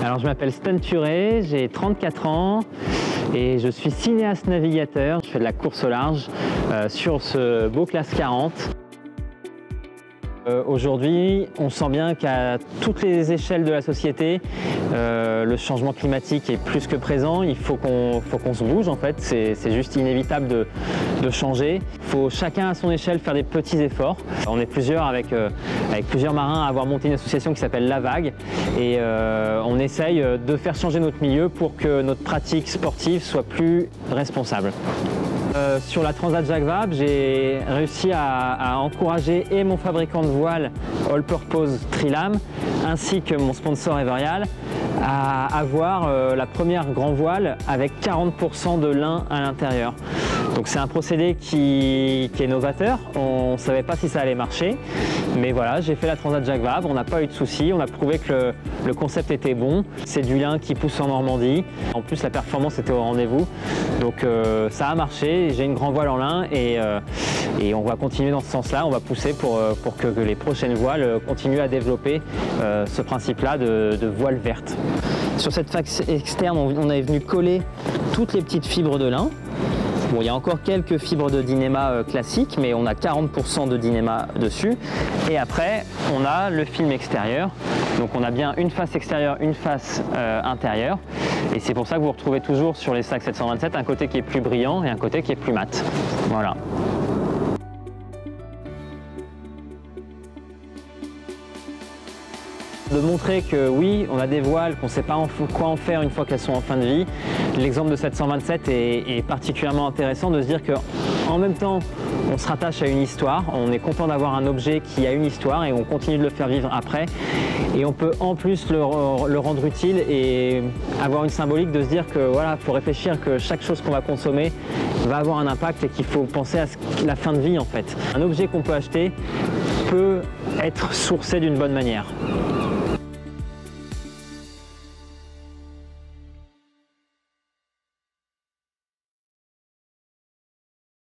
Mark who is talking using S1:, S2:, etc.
S1: Alors je m'appelle Stan Turé, j'ai 34 ans et je suis cinéaste navigateur. Je fais de la course au large sur ce beau classe 40. Aujourd'hui, on sent bien qu'à toutes les échelles de la société, le changement climatique est plus que présent. Il faut qu'on se bouge en fait, c'est juste inévitable de changer. Il faut chacun à son échelle faire des petits efforts. On est plusieurs avec plusieurs marins à avoir monté une association qui s'appelle La Vague et on essaye de faire changer notre milieu pour que notre pratique sportive soit plus responsable. Sur la Transat Jacques Vabre, j'ai réussi à encourager et mon fabricant de voile All Purpose Trilam ainsi que mon sponsor Everial à avoir la première grand voile avec 40% de lin à l'intérieur. Donc c'est un procédé qui est novateur, on ne savait pas si ça allait marcher, mais voilà, j'ai fait la Transat Jacques Vabre, on n'a pas eu de soucis, on a prouvé que le concept était bon. C'est du lin qui pousse en Normandie, en plus la performance était au rendez-vous, donc ça a marché, j'ai une grand voile en lin et on va continuer dans ce sens-là, on va pousser pour que les prochaines voiles continuent à développer ce principe-là de voile verte. Sur cette face externe, on est venu coller toutes les petites fibres de lin. Bon, il y a encore quelques fibres de Dynéma classiques, mais on a 40% de Dynéma dessus. Et après, on a le film extérieur. Donc on a bien une face extérieure, une face intérieure. Et c'est pour ça que vous retrouvez toujours sur les sacs 727 un côté qui est plus brillant et un côté qui est plus mat. Voilà. De montrer que oui, on a des voiles, qu'on ne sait pas quoi en faire une fois qu'elles sont en fin de vie. L'exemple de 727 est particulièrement intéressant de se dire qu'en même temps, on se rattache à une histoire, on est content d'avoir un objet qui a une histoire et on continue de le faire vivre après. Et on peut en plus le rendre utile et avoir une symbolique de se dire que voilà, faut réfléchir que chaque chose qu'on va consommer va avoir un impact et qu'il faut penser à la fin de vie en fait. Un objet qu'on peut acheter peut être sourcé d'une bonne manière.